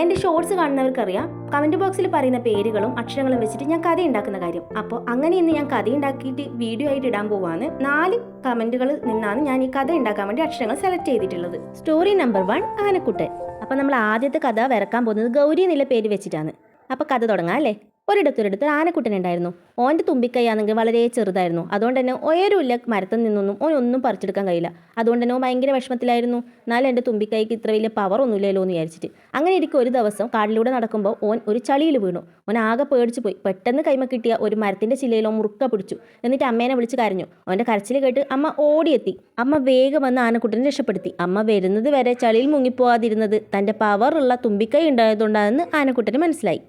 എൻ്റെ shorts കാണുന്നവർക്കറിയാം comment ബോക്സിൽ പറയുന്ന പേരുകളും അക്ഷരങ്ങളും വെച്ചിട്ട് ഞാൻ കഥ ഉണ്ടാക്കുന്ന കാര്യം. അപ്പോൾ അങ്ങനെ ഇന്ന് ഞാൻ കഥ ഉണ്ടാക്കിയിട്ട് വീഡിയോ ആയിട്ട് ഇടാൻ പോവാണ്. 4 കമൻറ്റുകളിൽ നിന്നാണ് ഞാൻ ഈ കഥ ഉണ്ടാക്കാൻ വേണ്ടി അക്ഷരങ്ങൾ സെലക്ട് ചെയ്തിട്ടുള്ളത്. Story number 1 ആനക്കുട്ടൻ. അപ്പോൾ നമ്മൾ ആദ്യത്തെ കഥ വരക്കാൻ പോകുന്നത് ഗൗരി എന്നുള്ള പേര് വെച്ചിട്ടാണ്. അപ്പോൾ കഥ തുടങ്ങാം അല്ലേ. ഒരിടത്തൊരിടത്ത് ആനക്കുട്ടൻ ഉണ്ടായിരുന്നു. ഓൻ്റെ തുമ്പിക്കൈയാണെങ്കിൽ വളരെ ചെറുതായിരുന്നു. അതുകൊണ്ട് തന്നെ ഉയരമില്ല മരത്തിൽ നിന്നൊന്നും ഓനൊന്നും പറിച്ചെടുക്കാൻ കഴിയില്ല. അതുകൊണ്ട് തന്നെ ഓൻ ഭയങ്കര വിഷമത്തിലായിരുന്നു. എന്നാലും എൻ്റെ തുമ്പിക്കൈക്ക് ഇത്ര വലിയ പവർ ഒന്നുമില്ലല്ലോ എന്ന് വിചാരിച്ചിട്ട് അങ്ങനെ ഇരിക്കും. ഒരു ദിവസം കാട്ടിലൂടെ നടക്കുമ്പോൾ ഓൻ ഒരു ചളിയിൽ വീണു. ഓൻ ആകെ പേടിച്ചു പോയി. പെട്ടെന്ന് കൈമ കിട്ടിയ ഒരു മരത്തിൻ്റെ ചില്ലയിലോ മുറുക്ക പിടിച്ചു. എന്നിട്ട് അമ്മേനെ വിളിച്ച് കരഞ്ഞു. അവൻ്റെ കരച്ചിൽ കേട്ട് അമ്മ ഓടിയെത്തി. അമ്മ വേഗം വന്ന് ആനക്കുട്ടനെ രക്ഷപ്പെടുത്തി. അമ്മ വരുന്നത് വരെ ചളിയിൽ മുങ്ങിപ്പോവാതിരുന്നത് തൻ്റെ പവറുള്ള തുമ്പിക്കൈ ഉണ്ടായതുകൊണ്ടാണെന്ന് ആനക്കുട്ടന് മനസ്സിലായി.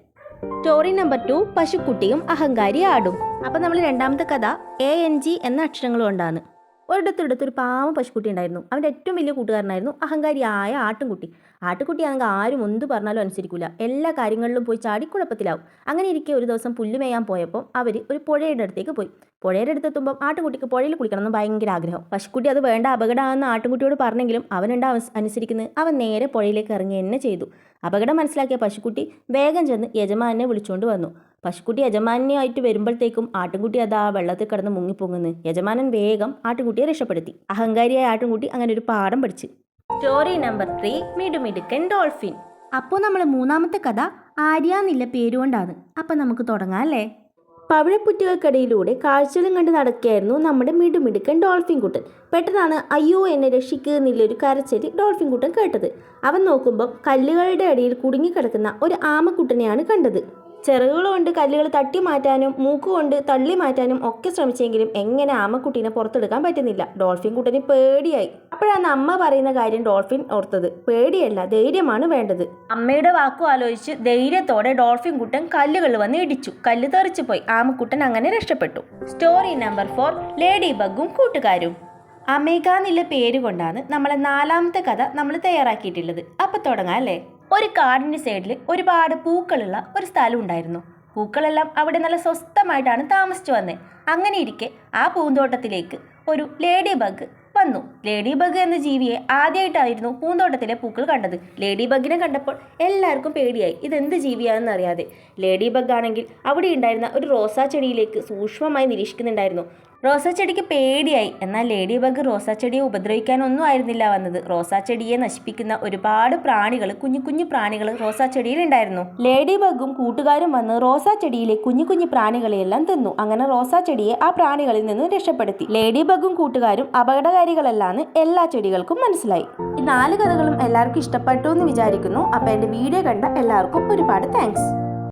സ്റ്റോറി നമ്പർ 2 പശുക്കുട്ടിയും അഹങ്കാരി ആടും. അപ്പം നമ്മൾ രണ്ടാമത്തെ കഥ ANG എന്ന അക്ഷരങ്ങൾ കൊണ്ടാണ്. ഒരിടത്തൊരിടത്തൊരു പാവം പശുക്കുട്ടി ഉണ്ടായിരുന്നു. അവൻ്റെ ഏറ്റവും വലിയ കൂട്ടുകാരനായിരുന്നു അഹങ്കാരിയായ ആട്ടുംകുട്ടി. ആട്ടുകുട്ടിയാണെങ്കിൽ ആരും എന്ത് പറഞ്ഞാലും അനുസരിക്കില്ല. എല്ലാ കാര്യങ്ങളിലും പോയി ചാടിക്കുഴപ്പത്തിലാവും. അങ്ങനെ ഇരിക്കെ ഒരു ദിവസം പുല്ലുമേയാൻ പോയപ്പോൾ അവർ ഒരു പുഴയുടെ അടുത്തേക്ക് പോയി. പുഴയുടെ അടുത്തെത്തുമ്പോൾ ആട്ടുകുട്ടിക്ക് പുഴയിൽ കുളിക്കണമെന്ന് ഭയങ്കര ആഗ്രഹം. പശുക്കുട്ടി അത് വേണ്ട, അപകടമാണെന്ന് ആട്ടുകുട്ടിയോട് പറഞ്ഞെങ്കിലും അവനുണ്ട് അനുസരിക്കുന്നത്. അവൻ നേരെ പുഴയിലേക്ക് ഇറങ്ങി തന്നെ ചെയ്തു. അപകടം മനസ്സിലാക്കിയ പശുക്കുട്ടി വേഗം ചെന്ന് യജമാനെ വിളിച്ചുകൊണ്ട് വന്നു. പശുക്കുട്ടി യജമാനായിട്ട് വരുമ്പോഴത്തേക്കും ആട്ടുംകുട്ടി അതാ വെള്ളത്തിൽ കിടന്ന് മുങ്ങിപ്പൊങ്ങുന്നു. യജമാനൻ വേഗം ആട്ടുംകുട്ടിയെ രക്ഷപ്പെടുത്തി. അഹങ്കാരിയായ ആട്ടുംകുട്ടി അങ്ങനെ ഒരു പാഠം പഠിച്ചു. സ്റ്റോറി നമ്പർ 3 മിടുമിടുക്കൻ ഡോൾഫിൻ. അപ്പോൾ നമ്മൾ മൂന്നാമത്തെ കഥ ആര്യ എന്നുള്ള പേരുകൊണ്ടാണ്. അപ്പം നമുക്ക് തുടങ്ങാം അല്ലേ. പവിഴപ്പുറ്റുകൾക്കിടയിലൂടെ കാഴ്ചകളും കണ്ട് നടക്കുകയായിരുന്നു നമ്മുടെ മിടുമിടുക്കൻ ഡോൾഫിൻ കുട്ടൻ. പെട്ടെന്നാണ് അയ്യോ എന്നെ രക്ഷിക്കുക എന്നുള്ളൊരു കരച്ചിൽ ഡോൾഫിൻ കുട്ടൻ കേട്ടത്. അവൻ നോക്കുമ്പോൾ കല്ലുകളുടെ അടിയിൽ കുടുങ്ങിക്കിടക്കുന്ന ഒരു ആമക്കുട്ടനെയാണ് കണ്ടത്. ചിറകുകൾ കൊണ്ട് കല്ലുകൾ തട്ടി മാറ്റാനും മൂക്കുകൊണ്ട് തള്ളി മാറ്റാനും ഒക്കെ ശ്രമിച്ചെങ്കിലും എങ്ങനെ ആമക്കുട്ടീനെ പുറത്തെടുക്കാൻ പറ്റുന്നില്ല. ഡോൾഫിൻ കുട്ടന് പേടിയായി. അപ്പോഴാണ് അമ്മ പറയുന്ന കാര്യം ഡോൾഫിൻ ഓർത്തത്. പേടിയല്ല, ധൈര്യമാണ് വേണ്ടത്. അമ്മയുടെ വാക്കു ആലോചിച്ച് ധൈര്യത്തോടെ ഡോൾഫിൻ കുട്ടൻ കല്ലുകൾ വന്ന് ഇടിച്ചു. കല്ല് തെറിച്ചു പോയി. ആമക്കുട്ടൻ അങ്ങനെ രക്ഷപ്പെട്ടു. സ്റ്റോറി നമ്പർ 4 ലേഡി ബഗും കൂട്ടുകാരും. അമേഗ എന്നുള്ള പേര് കൊണ്ടാണ് നമ്മളെ 4ാമത്തെ കഥ നമ്മൾ തയ്യാറാക്കിയിട്ടുള്ളത്. അപ്പം തുടങ്ങാം അല്ലേ. ഒരു കാടിൻ്റെ സൈഡിൽ ഒരുപാട് പൂക്കളുള്ള ഒരു സ്ഥലം ഉണ്ടായിരുന്നു. പൂക്കളെല്ലാം അവിടെ നല്ല സ്വസ്ഥമായിട്ടാണ് താമസിച്ചു വന്നത്. അങ്ങനെ ഇരിക്കെ ആ പൂന്തോട്ടത്തിലേക്ക് ഒരു ലേഡി ബഗ് വന്നു. ലേഡി ബഗ് എന്ന ജീവിയെ ആദ്യമായിട്ടായിരുന്നു പൂന്തോട്ടത്തിലെ പൂക്കൾ കണ്ടത്. ലേഡി ബഗിനെ കണ്ടപ്പോൾ എല്ലാവർക്കും പേടിയായി. ഇതെന്ത് ജീവിയാണെന്ന് അറിയാതെ. ലേഡി ബഗ് ആണെങ്കിൽ അവിടെ ഉണ്ടായിരുന്ന ഒരു റോസാ ചെടിയിലേക്ക് സൂക്ഷ്മമായി നിരീക്ഷിക്കുന്നുണ്ടായിരുന്നു. റോസാ ചെടിക്ക് പേടിയായി. എന്നാൽ ലേഡി ബഗ് റോസാ ചെടിയെ ഉപദ്രവിക്കാനൊന്നും ആയിരുന്നില്ല വന്നത്. റോസാ ചെടിയെ നശിപ്പിക്കുന്ന ഒരുപാട് പ്രാണികൾ, കുഞ്ഞു കുഞ്ഞു പ്രാണികൾ റോസാ ചെടിയിൽ ഉണ്ടായിരുന്നു. ലേഡി ബഗും കൂട്ടുകാരും വന്ന് റോസാ ചെടിയിലെ കുഞ്ഞു കുഞ്ഞു പ്രാണികളെയെല്ലാം തിന്നു. അങ്ങനെ റോസാ ചെടിയെ ആ പ്രാണികളിൽ നിന്നും രക്ഷപ്പെടുത്തി. ലേഡി ബഗും കൂട്ടുകാരും അപകടകാരികളല്ലാന്ന് എല്ലാ ചെടികൾക്കും മനസ്സിലായി. ഈ 4 കഥകളും എല്ലാവർക്കും ഇഷ്ടപ്പെട്ടു എന്ന് വിചാരിക്കുന്നു. അപ്പോൾ എൻ്റെ വീഡിയോ കണ്ട എല്ലാവർക്കും ഒരുപാട് താങ്ക്സ്.